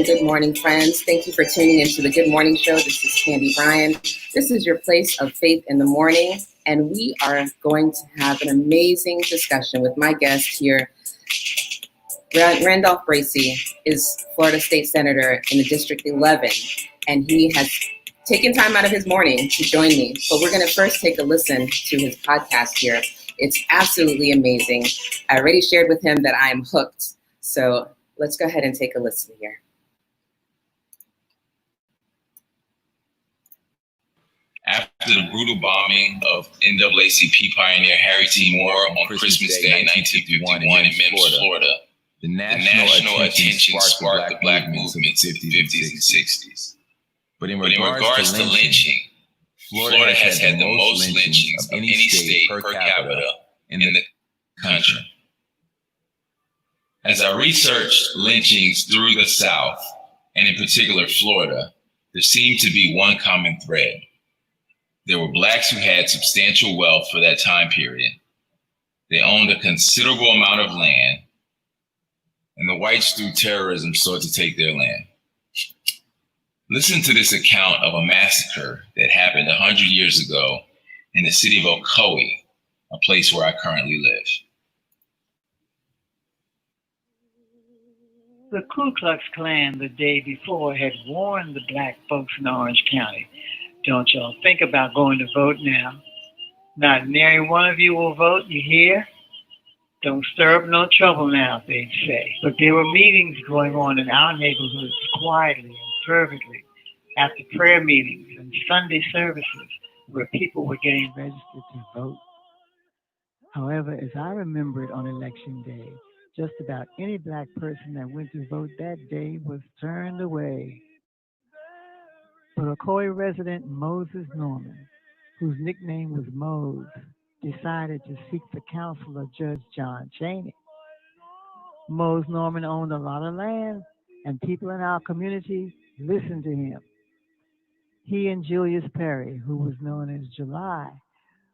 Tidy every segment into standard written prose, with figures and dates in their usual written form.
Good morning, friends. Thank you for tuning into the Good Morning Show. This is Candy Bryan. This is your place of faith in the morning, and we are going to have an amazing discussion with my guest here. Randolph Tracy is Florida State Senator in the District 11, and he has taken time out of his morning to join me. But we're going to first take a listen to his podcast here. It's absolutely amazing. I already shared with him that I am hooked. So let's go ahead and take a listen here. After the brutal bombing of NAACP pioneer Harry T. Moore on Christmas Day 1951 in Memphis, Florida, the national attention sparked the black movement in the 50s and 60s. But in regards to lynching, Florida has had the most lynchings of any state per capita in the country. As I researched lynchings through the South, and in particular Florida, there seemed to be one common thread. There were blacks who had substantial wealth for that time period. They owned a considerable amount of land, and the whites through terrorism sought to take their land. Listen to this account of a massacre that happened 100 years ago in the city of Ocoee, a place where I currently live. The Ku Klux Klan the day before had warned the black folks in Orange County, don't y'all think about going to vote now. Not nary one of you will vote, you hear? Don't stir up no trouble now, they'd say. But there were meetings going on in our neighborhoods quietly and fervently after prayer meetings and Sunday services where people were getting registered to vote. However, as I remember it on election day, just about any black person that went to vote that day was turned away. But Ocoee resident Moses Norman, whose nickname was Mose, decided to seek the counsel of Judge John Chaney. Mose Norman owned a lot of land, and people in our community listened to him. He and Julius Perry, who was known as July,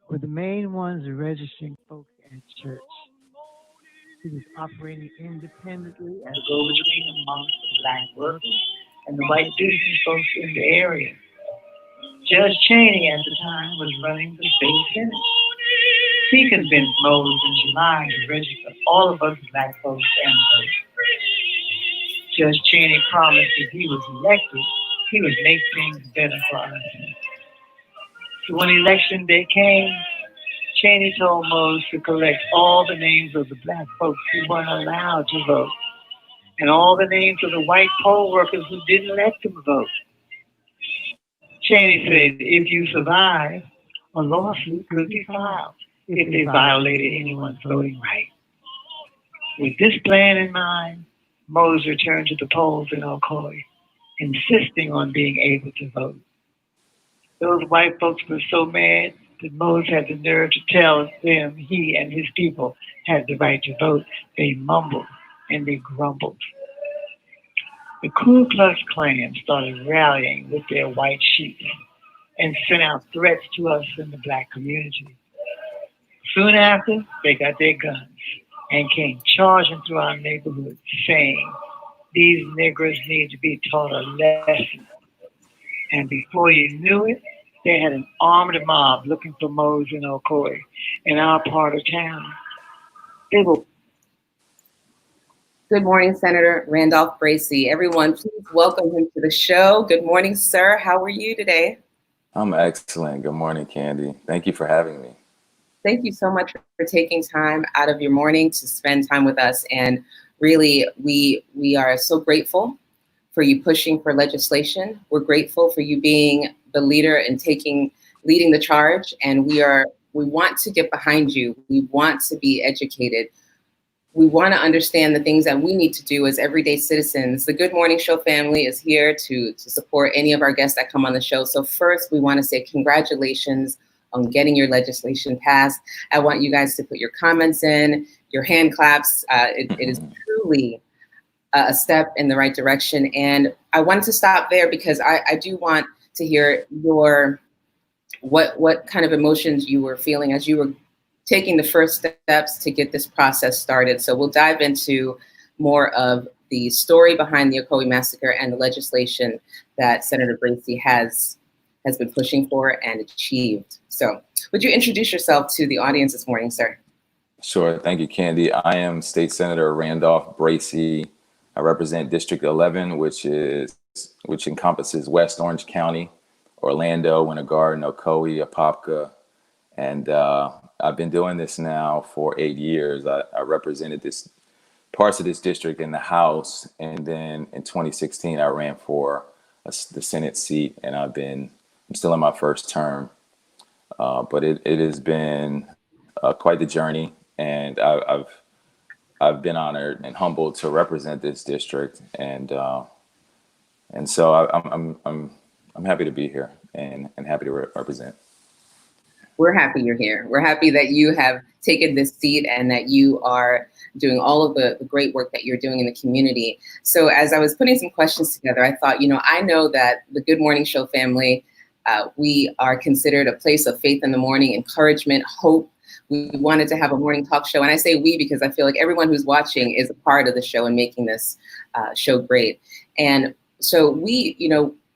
were the main ones registering folk at church. He was operating independently as a go-between amongst the black workers and the white business folks in the area. Judge Chaney at the time was running the state senate. He convinced Mose and July to register all of us black folks and vote. Judge Chaney promised if he was elected, he would make things better for us. So when election day came, Chaney told Mose to collect all the names of the black folks who weren't allowed to vote, and all the names of the white poll workers who didn't let them vote. Chaney said, if you survive, a lawsuit could be filed if they violated anyone's voting right. With this plan in mind, Mose returned to the polls in Ocoee, insisting on being able to vote. Those white folks were so mad that Mose had the nerve to tell them he and his people had the right to vote. They mumbled and they grumbled. The Ku Klux Klan started rallying with their white sheep and sent out threats to us in the black community. Soon after, they got their guns and came charging through our neighborhood saying, these niggers need to be taught a lesson. And before you knew it, They had an armed mob looking for Mose and Ocoee in our part of town. They were. Good morning, Senator Randolph Tracy. Everyone, please welcome him to the show. Good morning, sir. How are you today? I'm excellent. Good morning, Candy. Thank you for having me. Thank you so much for taking time out of your morning to spend time with us. And really, we are so grateful for you pushing for legislation. We're grateful for you being the leader and leading the charge. And we want to get behind you. We want to be educated. We want to understand the things that we need to do as everyday citizens. The Good Morning Show family is here to support any of our guests that come on the show. So first, we want to say congratulations on getting your legislation passed. I want you guys to put your comments in, your hand claps. It is truly a step in the right direction. And I wanted to stop there because I do want to hear what kind of emotions you were feeling as you were taking the first steps to get this process started. So we'll dive into more of the story behind the Ocoee Massacre and the legislation that Senator Tracy has been pushing for and achieved. So would you introduce yourself to the audience this morning, sir? Sure. Thank you, Candy. I am State Senator Randolph Tracy. I represent District 11, which encompasses West Orange County, Orlando, Winter Garden, Ocoee, Apopka, and I've been doing this now for 8 years. I represented parts of this district in the House, and then in 2016 I ran for the Senate seat, and I'm still in my first term. But it has been quite the journey, and I've been honored and humbled to represent this district, and so I'm happy to be here and happy to represent. We're happy you're here. We're happy that you have taken this seat and that you are doing all of the great work that you're doing in the community. So as I was putting some questions together, I thought, I know that the Good Morning Show family, we are considered a place of faith in the morning, encouragement, hope. We wanted to have a morning talk show. And I say we because I feel like everyone who's watching is a part of the show and making this show great. And so we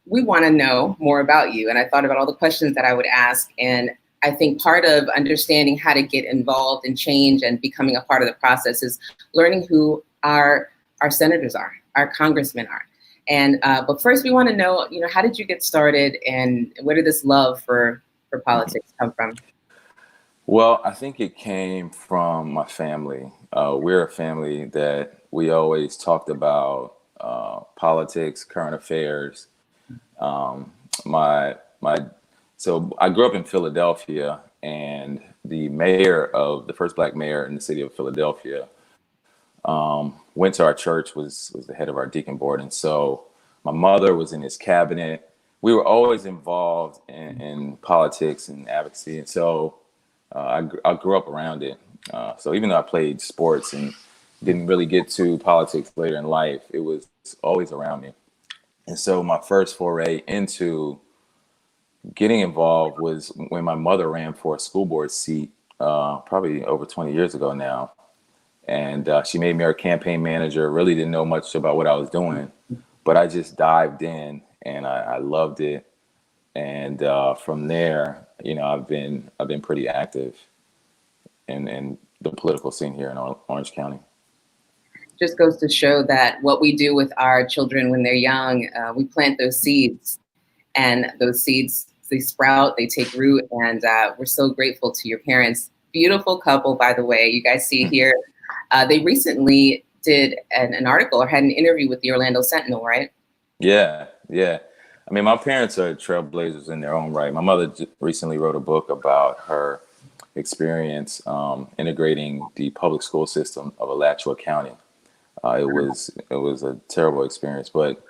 want to know more about you. And I thought about all the questions that I would ask. And I think part of understanding how to get involved and change and becoming a part of the process is learning who our senators are, our congressmen are. And but first we want to know, how did you get started and where did this love for politics come from? Well, I think it came from my family. We're a family that we always talked about politics, current affairs. So I grew up in Philadelphia, and the first Black mayor in the city of Philadelphia went to our church, was the head of our deacon board. And so my mother was in his cabinet. We were always involved in politics and advocacy. And so I grew up around it. So even though I played sports and didn't really get to politics later in life, it was always around me. And so my first foray into getting involved was when my mother ran for a school board seat, probably over 20 years ago now. And she made me her campaign manager. Really didn't know much about what I was doing, but I just dived in and I loved it. And from there, I've been pretty active in the political scene here in Orange County. Just goes to show that what we do with our children when they're young, we plant those seeds, and those seeds, they sprout, they take root, and we're so grateful to your parents. Beautiful couple, by the way. You guys see here, they recently did an article or had an interview with the Orlando Sentinel, right? Yeah. I mean, my parents are trailblazers in their own right. My mother recently wrote a book about her experience integrating the public school system of Alachua County. It was a terrible experience, but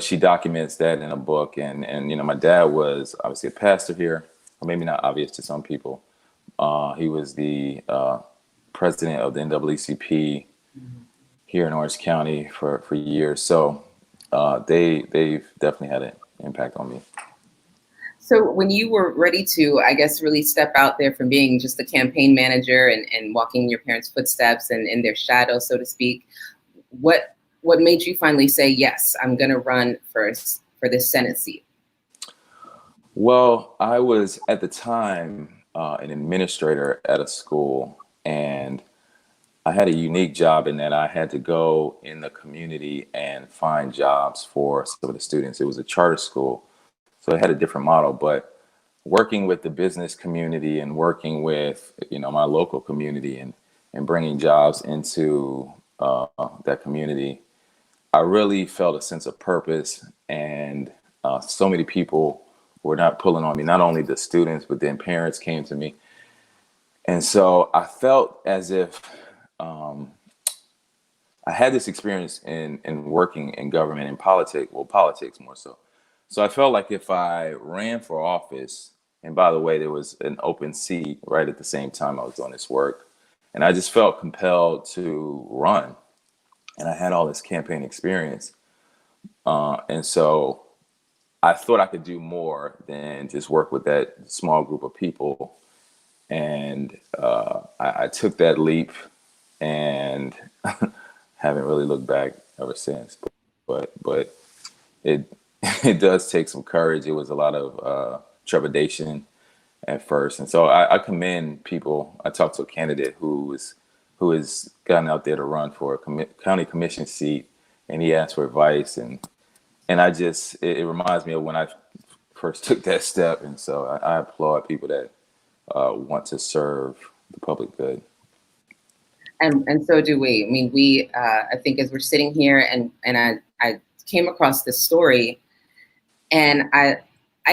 she documents that in a book. And my dad was obviously a pastor here, or maybe not obvious to some people. He was the president of the NAACP here in Orange County for years. So they've definitely had an impact on me. So when you were ready to, I guess, really step out there from being just the campaign manager and walking in your parents' footsteps and in their shadow, so to speak, what made you finally say, yes, I'm going to run for this Senate seat? Well, I was at the time an administrator at a school, and I had a unique job in that I had to go in the community and find jobs for some of the students. It was a charter school, so it had a different model, but working with the business community and working with, my local community and bringing jobs into that community, I really felt a sense of purpose, and so many people were not pulling on me. Not only the students, but then parents came to me, and so I felt as if um, I had this experience in working in government and politics, well, politics more so. So I felt like if I ran for office, and by the way, there was an open seat right at the same time I was doing this work, and I just felt compelled to run, and I had all this campaign experience, and so I thought I could do more than just work with that small group of people, and I took that leap, and haven't really looked back ever since. But it it does take some courage. It was a lot of trepidation at first, and so I commend people. I talked to a candidate who has gotten out there to run for a county commission seat, and he asked for advice, and I just it reminds me of when I first took that step, and so I applaud people that want to serve the public good. And so do we. I mean, we I think as we're sitting here and I came across this story, and I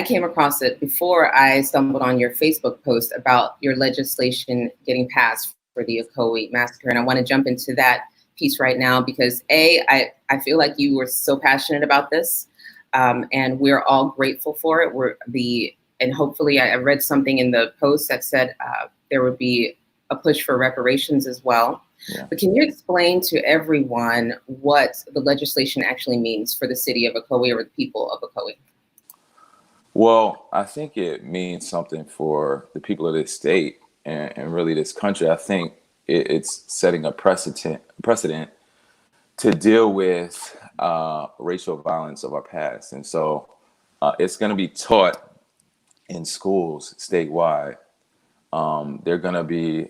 came across it before I stumbled on your Facebook post about your legislation getting passed for the Ocoee massacre, and I want to jump into that piece right now because I feel like you were so passionate about this, and we're all grateful for it. And hopefully I read something in the post that said there would be a push for reparations as well. Yeah. But can you explain to everyone what the legislation actually means for the city of Ocoee or the people of Ocoee? Well, I think it means something for the people of this state and really this country. I think it's setting a precedent to deal with racial violence of our past. And so it's going to be taught in schools statewide. They're going to be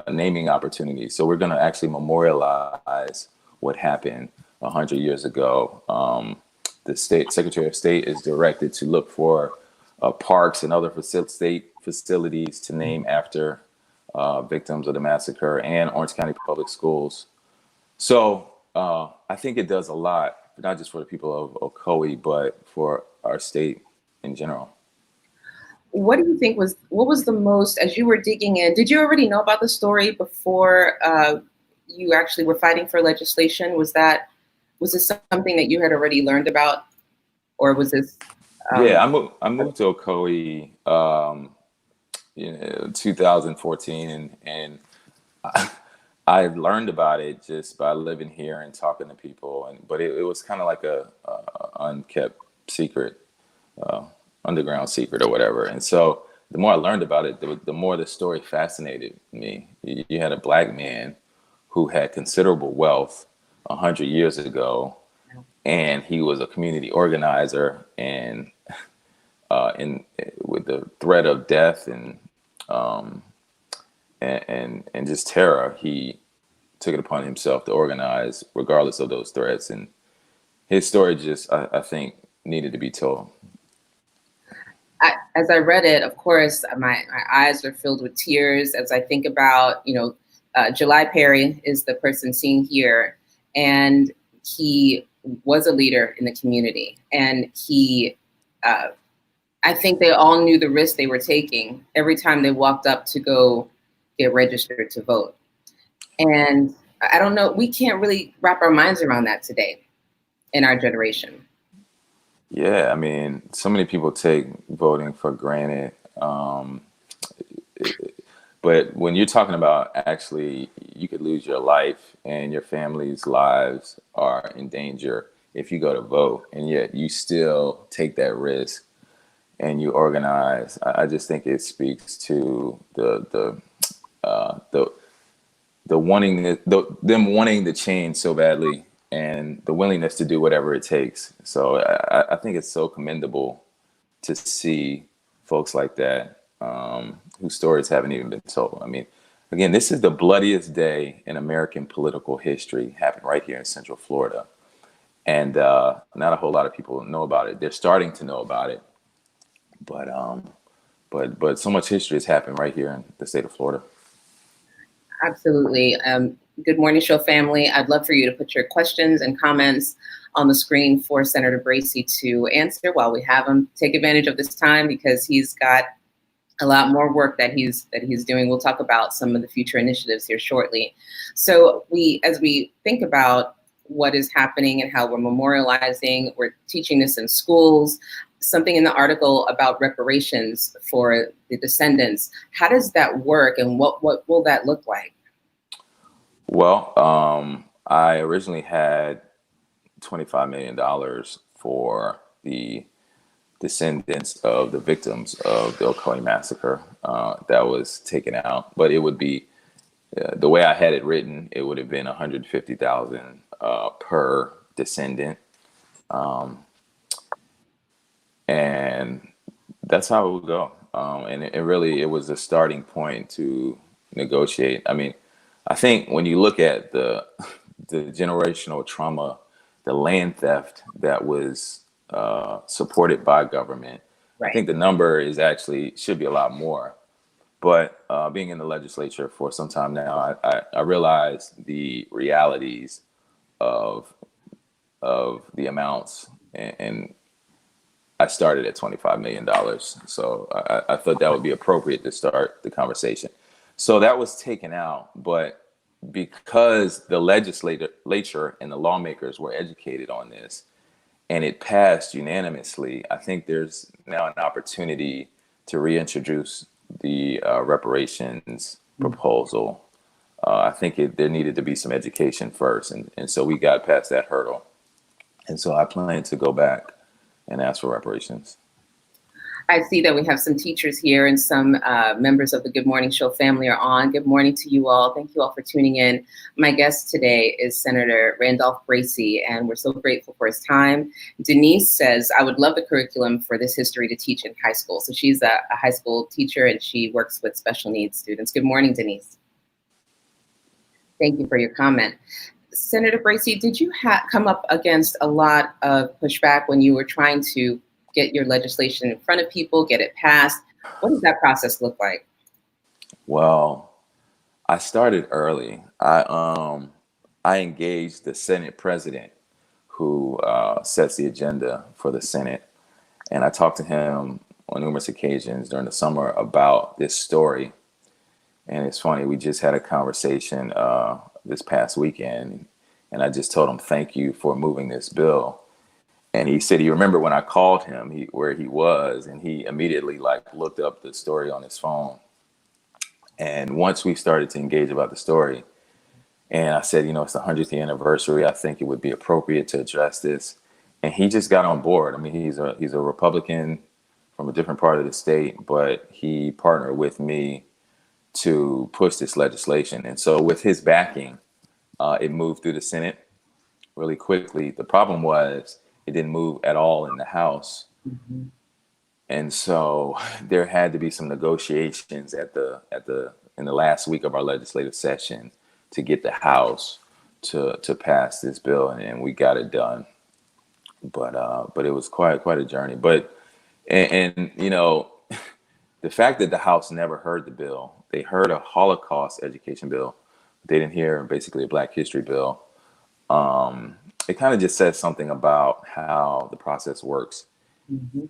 naming opportunities. So we're going to actually memorialize what happened 100 years ago. The state Secretary of State is directed to look for parks and other state facilities to name after victims of the massacre and Orange County Public Schools. So I think it does a lot, not just for the people of Ocoee, but for our state in general. What do you think what was the most, as you were digging in, did you already know about the story before you actually were fighting for legislation? Was this something that you had already learned about, or was this? Yeah, I moved to Ocoee, 2014, and I learned about it just by living here and talking to people, but it was kind of like a unkept secret, underground secret or whatever. And so the more I learned about it, the more the story fascinated me. You had a black man who had considerable wealth 100 years ago, and he was a community organizer, and with the threat of death and just terror, he took it upon himself to organize regardless of those threats. And his story just, I think, needed to be told. As I read it, of course, my eyes are filled with tears as I think about, July Perry is the person seen here, and he was a leader in the community, and I think they all knew the risk they were taking every time they walked up to go get registered to vote. And I don't know, we can't really wrap our minds around that today in our generation. Yeah, I mean, so many people take voting for granted. But when you're talking about actually, you could lose your life and your family's lives are in danger if you go to vote, and yet you still take that risk and you organize. I just think it speaks to them wanting the change so badly and the willingness to do whatever it takes. So I think it's so commendable to see folks like that, whose stories haven't even been told. I mean, again, this is the bloodiest day in American political history, happened right here in Central Florida. And not a whole lot of people know about it. They're starting to know about it. But so much history has happened right here in the state of Florida. Absolutely. Good morning, show family. I'd love for you to put your questions and comments on the screen for Senator Bracy to answer while we have him. Take advantage of this time because he's got a lot more work that he's doing. We'll talk about some of the future initiatives here shortly. So as we think about what is happening and how we're memorializing, we're teaching this in schools, something in the article about reparations for the descendants. How does that work and what will that look like? Well, I originally had $25 million for the descendants of the victims of the Ocoee Massacre. That was taken out, but it would be, the way I had it written, it would have been $150,000 per descendant. And that's how it would go. And it was a starting point to negotiate. I mean, I think when you look at the generational trauma, the land theft that was supported by government, right. I think the number is actually should be a lot more. But being in the legislature for some time now, I realize the realities of the amounts, and I started at $25 million. So I thought that would be appropriate to start the conversation. So that was taken out, but because the legislature and the lawmakers were educated on this and it passed unanimously, I think there's now an opportunity to reintroduce the reparations proposal. I think there needed to be some education first. And so we got past that hurdle. And so I plan to go back and ask for reparations. I see that we have some teachers here and some members of the Good Morning Show family are on. Good morning to you all. Thank you all for tuning in. My guest today is Senator Randolph Bracy, and we're so grateful for his time. Denise says, I would love the curriculum for this history to teach in high school. So she's a high school teacher and she works with special needs students. Good morning, Denise. Thank you for your comment. Senator Bracy, did you come up against a lot of pushback when you were trying to get your legislation in front of people, get it passed? What does that process look like? Well, I started early. I engaged the Senate president who sets the agenda for the Senate. And I talked to him on numerous occasions during the summer about this story. And it's funny, we just had a conversation this past weekend, and I just told him, thank you for moving this bill. And he said he remembered when I called him where he was, and he immediately looked up the story on his phone. And once we started to engage about the story, and I said, it's the 100th anniversary, I think it would be appropriate to address this. And he just got on board. I mean, he's a Republican from a different part of the state, but he partnered with me to push this legislation. And so with his backing, it moved through the Senate really quickly. The problem was it didn't move at all in the House. Mm-hmm. And so there had to be some negotiations in the last week of our legislative session to get the House to pass this bill, and we got it done. But it was quite a journey. But and the fact that the House never heard the bill, they heard a Holocaust education bill, but they didn't hear basically a Black history bill. It kind of just says something about how the process works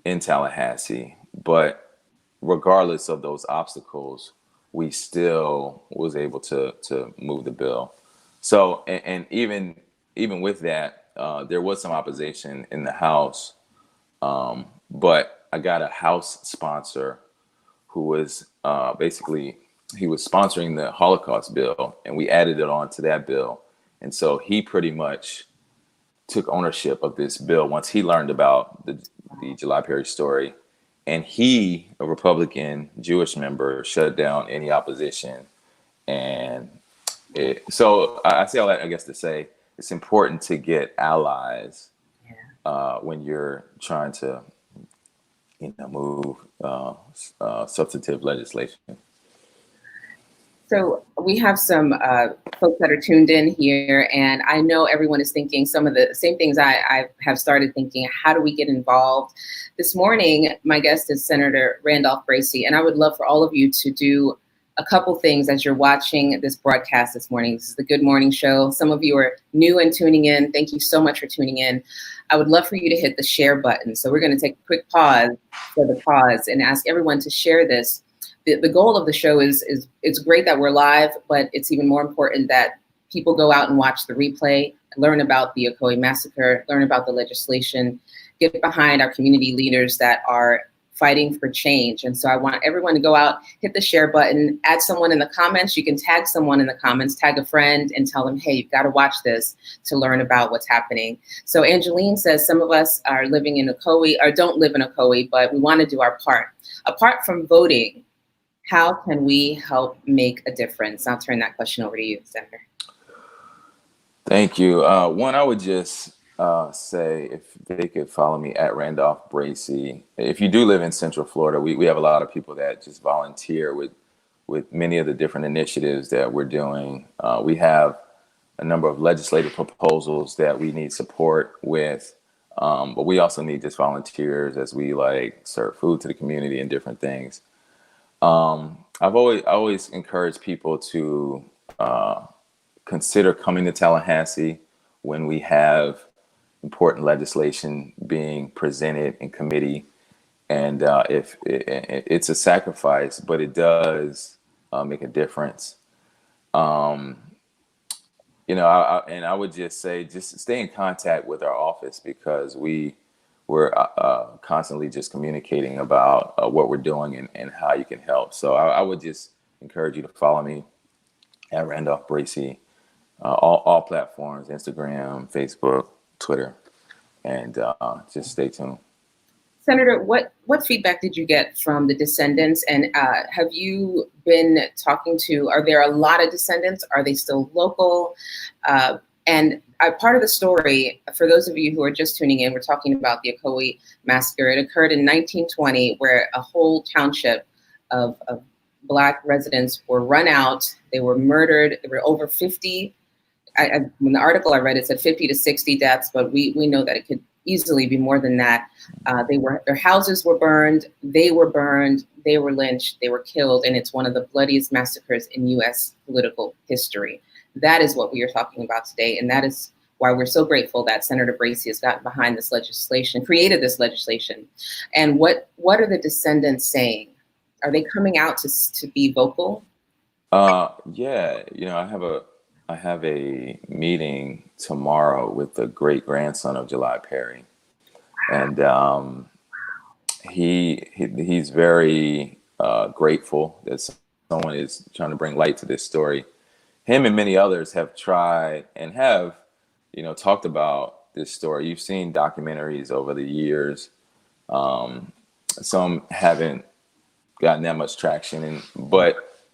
in Tallahassee. But regardless of those obstacles, we still was able to move the bill. So, and even with that, there was some opposition in the House, but I got a House sponsor who was he was sponsoring the Holocaust bill, and we added it on to that bill. And so he pretty much took ownership of this bill once he learned about the July Perry story. And he, a Republican Jewish member, shut down any opposition. And so I say all that, I guess, to say it's important to get allies when you're trying to, move substantive legislation. So we have some folks that are tuned in here, and I know everyone is thinking some of the same things I have started thinking. How do we get involved? This morning, my guest is Senator Randolph Tracy, and I would love for all of you to do a couple things as you're watching this broadcast this morning. This is the Good Morning Show. Some of you are new and tuning in. Thank you so much for tuning in. I would love for you to hit the share button. So we're going to take a quick pause for the pause and ask everyone to share this. The goal of the show is it's great that we're live, but it's even more important that people go out and watch the replay, learn about the Ocoee Massacre, learn about the legislation, get behind our community leaders that are fighting for change. And so I want everyone to go out, hit the share button, add someone in the comments. You can tag someone in the comments, tag a friend and tell them, hey, you've got to watch this to learn about what's happening. So Angeline says some of us are living in Ocoee or don't live in Ocoee, but we want to do our part. Apart from voting, how can we help make a difference? I'll turn that question over to you, Senator. Thank you. One, I would just say if they could follow me at Randolph Tracy. If you do live in Central Florida, we have a lot of people that just volunteer with many of the different initiatives that we're doing. We have a number of legislative proposals that we need support with, but we also need just volunteers as we serve food to the community and different things. I've always encouraged people to consider coming to Tallahassee when we have important legislation being presented in committee. And if it's a sacrifice, but it does make a difference. I would just say, just stay in contact with our office because we're constantly just communicating about what we're doing and how you can help. So I would just encourage you to follow me at Randolph Tracy, all platforms, Instagram, Facebook, Twitter, and just stay tuned. Senator, what feedback did you get from the descendants? And have you been talking to, are there a lot of descendants? Are they still local? And part of the story, for those of you who are just tuning in, we're talking about the Ocoee Massacre. It occurred in 1920, where a whole township of Black residents were run out. They were murdered. There were over 50. When the article I read, it said 50 to 60 deaths, but we know that it could easily be more than that. Their houses were burned. They were lynched. They were killed, and it's one of the bloodiest massacres in U.S. political history. That is what we are talking about today, and that is why we're so grateful that Senator Tracy has gotten behind this legislation, created this legislation. And what are the descendants saying? Are they coming out to be vocal? Yeah, I have a meeting tomorrow with the great grandson of July Perry, and he's very grateful that someone is trying to bring light to this story. Him and many others have tried and have, talked about this story. You've seen documentaries over the years. Some haven't gotten that much traction,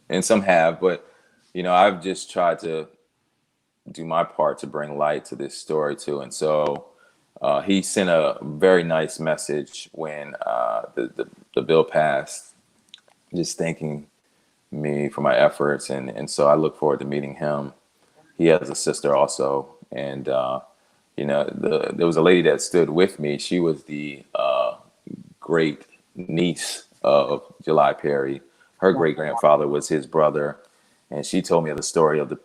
and some have. But I've just tried to do my part to bring light to this story too. And so he sent a very nice message when the bill passed, just thanking me for my efforts, and so I look forward to meeting him. He has a sister also, and there was a lady that stood with me. She was the great niece of July Perry. Her great grandfather was his brother, and she told me the story of the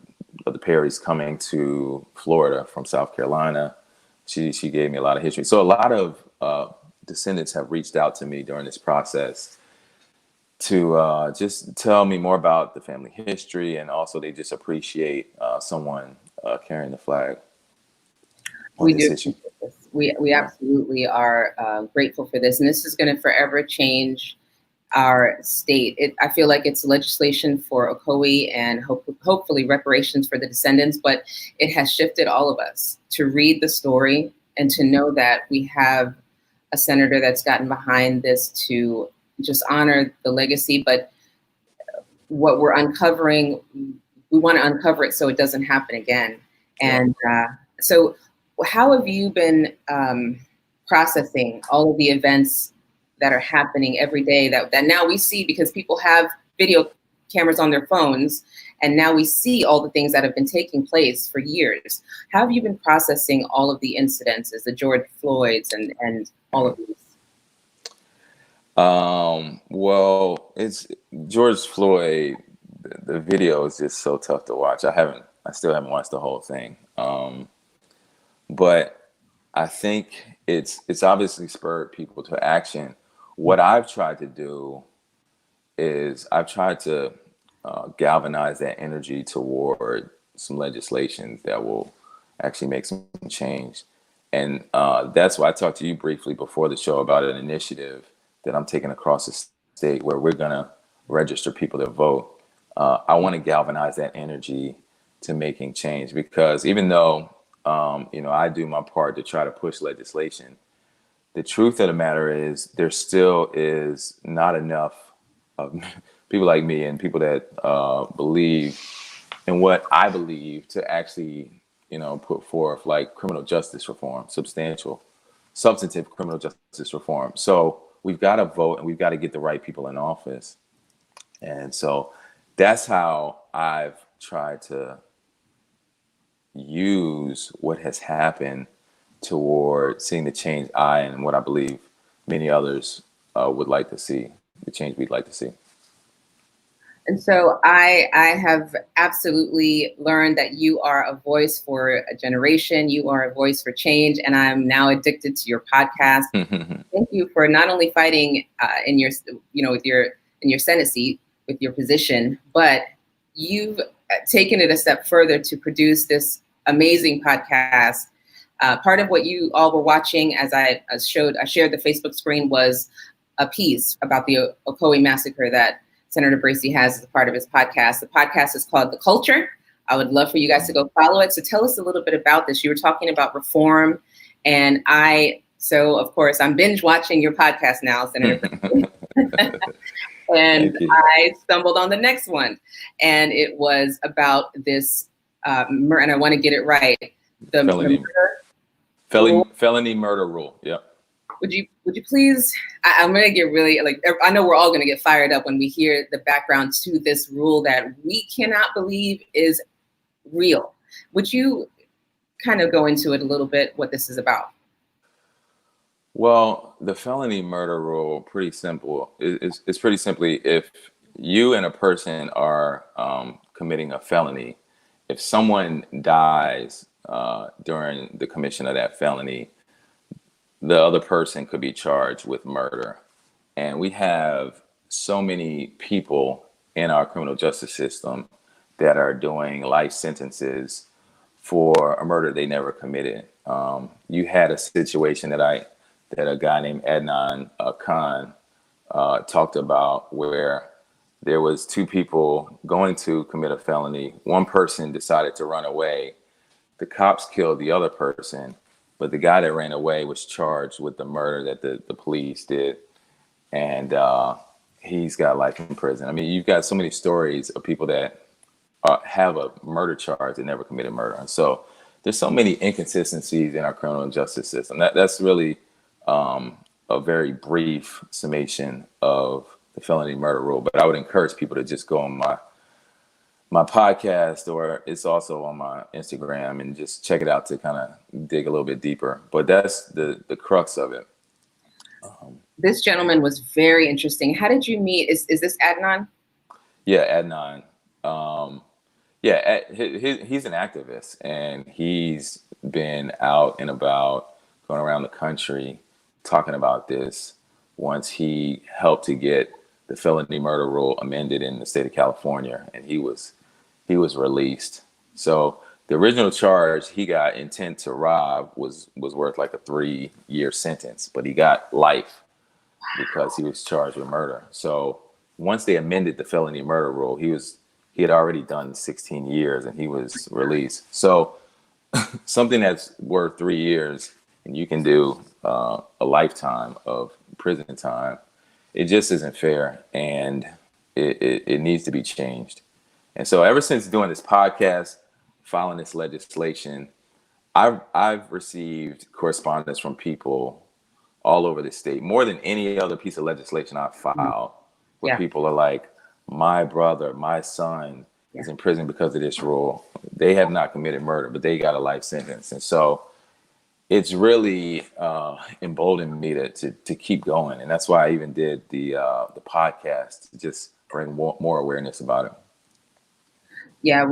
Perrys coming to Florida from South Carolina. She gave me a lot of history. So a lot of descendants have reached out to me during this process to just tell me more about the family history, and also they just appreciate someone carrying the flag on this issue. We absolutely are grateful for this, and this is going to forever change our state. I feel like it's legislation for Ocoee and hopefully reparations for the descendants, but it has shifted all of us to read the story and to know that we have a senator that's gotten behind this to just honor the legacy. But what we're uncovering, we want to uncover it so it doesn't happen again. And so how have you been processing all of the events that are happening every day that now we see because people have video cameras on their phones, and now we see all the things that have been taking place for years. How have you been processing all of the incidences, the George Floyds and all of these? Well, it's George Floyd. The video is just so tough to watch. I still haven't watched the whole thing. But I think it's obviously spurred people to action. What I've tried to do is I've tried to galvanize that energy toward some legislation that will actually make some change. And that's why I talked to you briefly before the show about an initiative that I'm taking across the state where we're going to register people to vote. I want to galvanize that energy to making change, because even though I do my part to try to push legislation, the truth of the matter is there still is not enough of people like me and people that believe in what I believe to actually, put forth like criminal justice reform, substantive criminal justice reform. So we've got to vote and we've got to get the right people in office. And so that's how I've tried to use what has happened toward seeing the change I and what I believe many others would like to see, the change we'd like to see. And so I have absolutely learned that you are a voice for a generation. You are a voice for change, and I'm now addicted to your podcast. Thank you for not only fighting in your Senate seat with your position, but you've taken it a step further to produce this amazing podcast. Part of what you all were watching as I shared the Facebook screen was a piece about the Ocoee Massacre that Senator Tracy has as a part of his podcast. The podcast is called The Culture. I would love for you guys to go follow it. So tell us a little bit about this. You were talking about reform, and of course, I'm binge watching your podcast now, Senator Tracy. And I stumbled on the next one, and it was about this, and I want to get it right. The felony murder rule. Yep. Would you please, I'm going to get really, I know we're all going to get fired up when we hear the background to this rule that we cannot believe is real. Would you kind of go into it a little bit, what this is about? Well, the felony murder rule, pretty simple. It's pretty simply, if you and a person are committing a felony, if someone dies during the commission of that felony, the other person could be charged with murder. And we have so many people in our criminal justice system that are doing life sentences for a murder they never committed. You had a situation that a guy named Adnan Khan talked about, where there was two people going to commit a felony. One person decided to run away. The cops killed the other person, but the guy that ran away was charged with the murder that the police did. And he's got life in prison. I mean, you've got so many stories of people that have a murder charge that never committed murder. And so there's so many inconsistencies in our criminal justice system. That's really a very brief summation of the felony murder rule. But I would encourage people to just go on my podcast, or it's also on my Instagram, and just check it out to kind of dig a little bit deeper. But that's the crux of it. This gentleman was very interesting. How did you meet? Is this Adnan? Yeah, Adnan. He's an activist, and he's been out and about, going around the country talking about this. Once he helped to get the felony murder rule amended in the state of California, and he was released. So the original charge he got, intent to rob, was worth like a 3-year sentence, but he got life because he was charged with murder. So once they amended the felony murder rule, he had already done 16 years and he was released. So something that's worth 3 years and you can do a lifetime of prison time, it just isn't fair, and it needs to be changed. And so ever since doing this podcast, filing this legislation, I've received correspondence from people all over the state, more than any other piece of legislation I've filed, where Yeah. people are like, my brother, my son is Yeah. in prison because of this rule. They have not committed murder, but they got a life sentence. And so it's really emboldened me to keep going. And that's why I even did the podcast, to just bring more awareness about it. Yeah,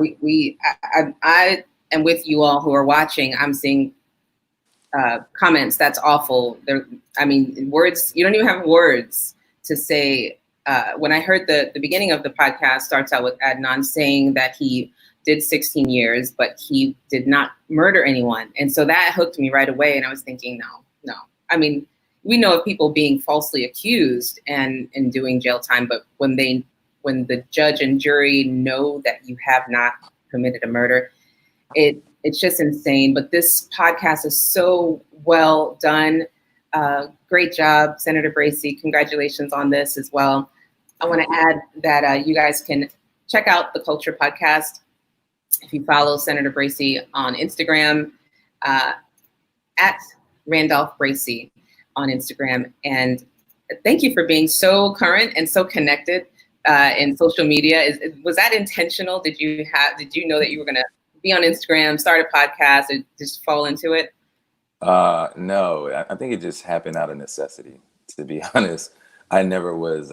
I am with you all who are watching. I'm seeing comments. That's awful. I mean, words, you don't even have words to say. When I heard the beginning of the podcast starts out with Adnan saying that he did 16 years, but he did not murder anyone. And so that hooked me right away. And I was thinking, no. I mean, we know of people being falsely accused and doing jail time, but when the judge and jury know that you have not committed a murder, it's just insane. But this podcast is so well done. Great job, Senator Bracy. Congratulations on this as well. I want to add that you guys can check out the Culture Podcast if you follow Senator Bracy on Instagram, at Randolph Bracy on Instagram. And thank you for being so current and so connected in social media. Was that intentional? Did you know that you were going to be on Instagram, start a podcast, or just fall into it? No, I think it just happened out of necessity, to be honest. I never was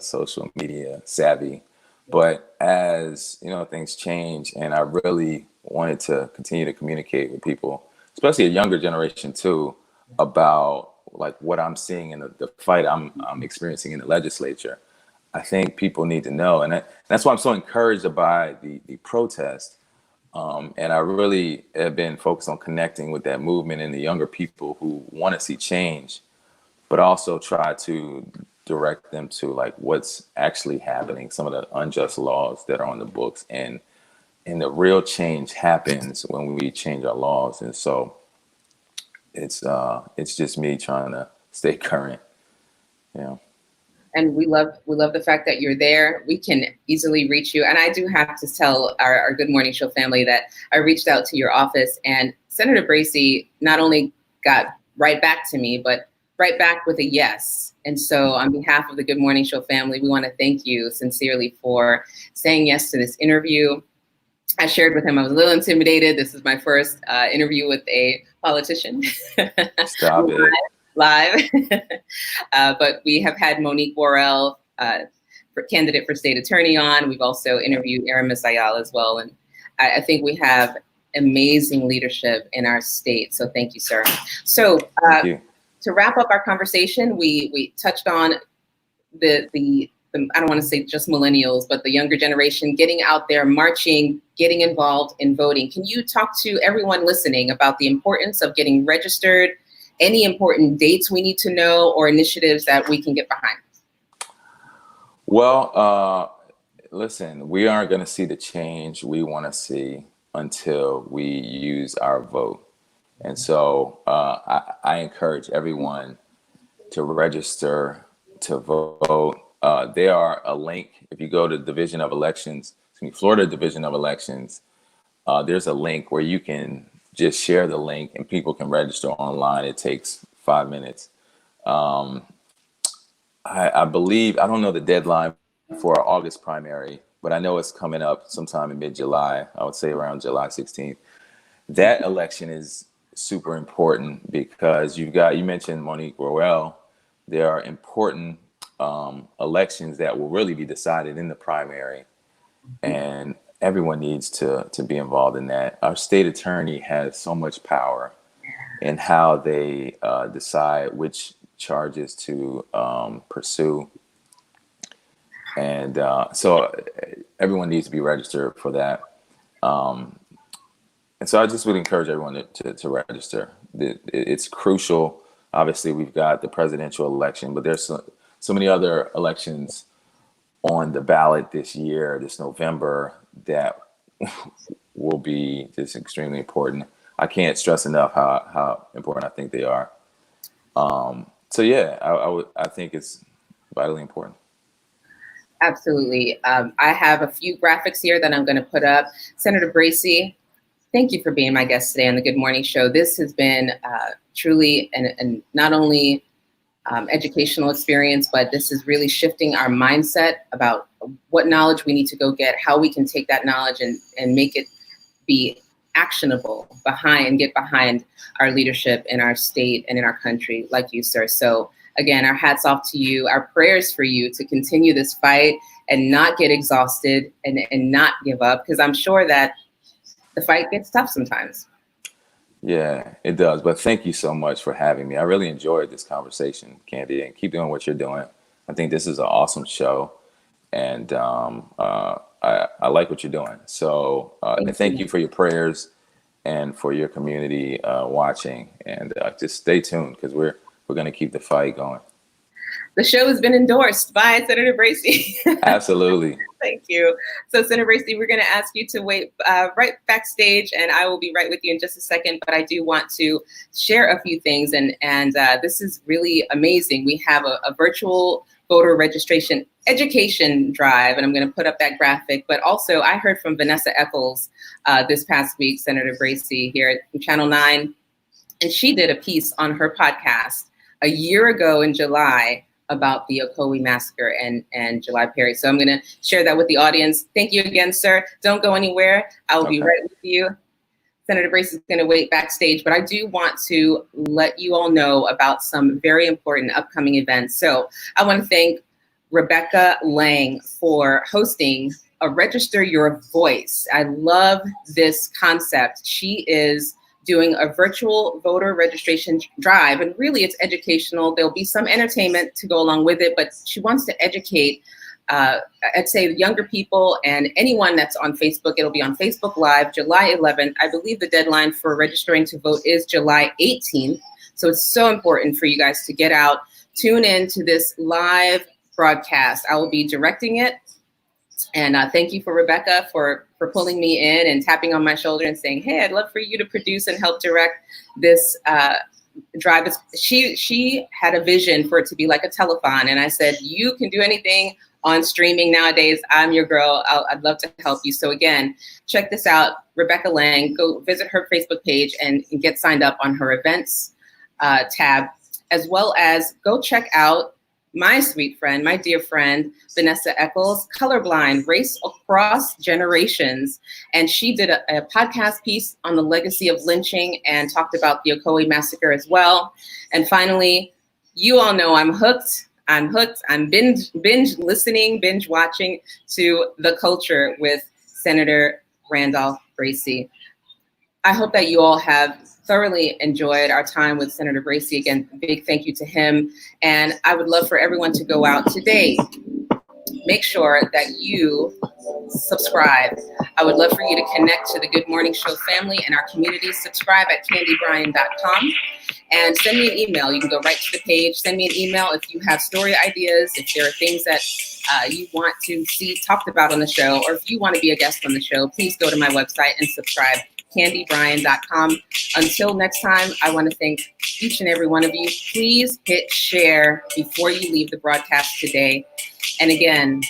social media savvy, but as things change, and I really wanted to continue to communicate with people, especially a younger generation too, about like what I'm seeing in the fight I'm experiencing in the legislature. I think people need to know, and that's why I'm so encouraged by the protest. And I really have been focused on connecting with that movement and the younger people who want to see change, but also try to direct them to like what's actually happening, some of the unjust laws that are on the books, and the real change happens when we change our laws. And so it's just me trying to stay current. And we love the fact that you're there. We can easily reach you. And I do have to tell our Good Morning Show family that I reached out to your office, and Senator Bracy not only got right back to me, but right back with a yes. And so on behalf of the Good Morning Show family, we want to thank you sincerely for saying yes to this interview. I shared with him I was a little intimidated. This is my first interview with a politician. Stop it. Live. But we have had Monique Worrell, candidate for state attorney, on. We've also interviewed Aramis Ayala as well. And I think we have amazing leadership in our state. So thank you, sir. So Thank you. To wrap up our conversation, we touched on the I don't want to say just millennials, but the younger generation getting out there, marching, getting involved in voting. Can you talk to everyone listening about the importance of getting registered, any important dates we need to know, or initiatives that we can get behind? Well, listen, we aren't going to see the change we want to see until we use our vote. And so I encourage everyone to register to vote. There are a link. If you go to Division of Elections, Florida Division of Elections, there's a link where you can just share the link and people can register online. It takes 5 minutes. I believe, I don't know the deadline for our August primary, but I know it's coming up sometime in mid-July. I would say around July 16th. That election is super important because you mentioned Monique Worrell. There are important elections that will really be decided in the primary, and everyone needs to be involved in that. Our state attorney has so much power in how they decide which charges to pursue. And so everyone needs to be registered for that. And so I just would encourage everyone to register. It's crucial. Obviously, we've got the presidential election, but there's so many other elections on the ballot this year, this November, that will be just extremely important. I can't stress enough how important I think they are. So yeah, I think it's vitally important. Absolutely. I have a few graphics here that I'm going to put up. Senator Bracy, Thank you for being my guest today on the Good Morning Show. This has been truly an not only educational experience, but this is really shifting our mindset about what knowledge we need to go get, how we can take that knowledge and make it be actionable get behind our leadership in our state and in our country, like you, sir. So again, our hats off to you, our prayers for you to continue this fight and not get exhausted and not give up, because I'm sure that the fight gets tough sometimes. Yeah, it does. But thank you so much for having me. I really enjoyed this conversation, Candy, and keep doing what you're doing. I think this is an awesome show, and I like what you're doing. So thank you for your prayers and for your community watching, and just stay tuned because we're going to keep the fight going. The show has been endorsed by Senator Tracy. Absolutely. Thank you. So, Senator Tracy, we're going to ask you to wait right backstage, and I will be right with you in just a second. But I do want to share a few things, and this is really amazing. We have a virtual voter registration education drive, and I'm going to put up that graphic. But also, I heard from Vanessa Eccles this past week, Senator Tracy here at Channel 9, and she did a piece on her podcast a year ago in July about the Ocoee Massacre and July Perry. So I'm going to share that with the audience. Thank you again, sir. Don't go anywhere. I will be right with you. Senator Brace is going to wait backstage, but I do want to let you all know about some very important upcoming events. So I want to thank Rebecca Lang for hosting a Register Your Voice. I love this concept. She is doing a virtual voter registration drive, and really it's educational. There'll be some entertainment to go along with it, but she wants to educate, I'd say, younger people and anyone that's on Facebook. It'll be on Facebook Live, July 11th. I believe the deadline for registering to vote is July 18th. So it's so important for you guys to get out, tune in to this live broadcast. I will be directing it. And thank you for Rebecca for pulling me in and tapping on my shoulder and saying, hey, I'd love for you to produce and help direct this drive. She had a vision for it to be like a telethon. And I said, you can do anything on streaming nowadays. I'm your girl. I'd love to help you. So again, check this out. Rebecca Lang, go visit her Facebook page and get signed up on her events tab, as well as go check out my sweet friend, my dear friend, Vanessa Eccles, Colorblind, Race Across Generations. And she did a podcast piece on the legacy of lynching and talked about the Ocoee Massacre as well. And finally, you all know I'm hooked. I'm binge listening, binge watching to The Culture with Senator Randolph Tracy. I hope that you all have thoroughly enjoyed our time with Senator Tracy. Again, big thank you to him. And I would love for everyone to go out today. Make sure that you subscribe. I would love for you to connect to the Good Morning Show family and our community. Subscribe at candybryan.com and send me an email. You can go right to the page. Send me an email if you have story ideas, if there are things that you want to see talked about on the show, or if you want to be a guest on the show, please go to my website and subscribe. candybryan.com. Until next time, I want to thank each and every one of you. Please hit share before you leave the broadcast today. And again,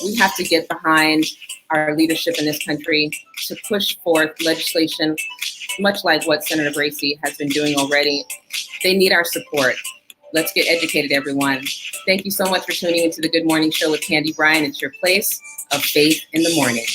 we have to get behind our leadership in this country to push forth legislation, much like what Senator Tracy has been doing already. They need our support. Let's get educated, everyone. Thank you so much for tuning into the Good Morning Show with Candy Bryan. It's your place of faith in the morning.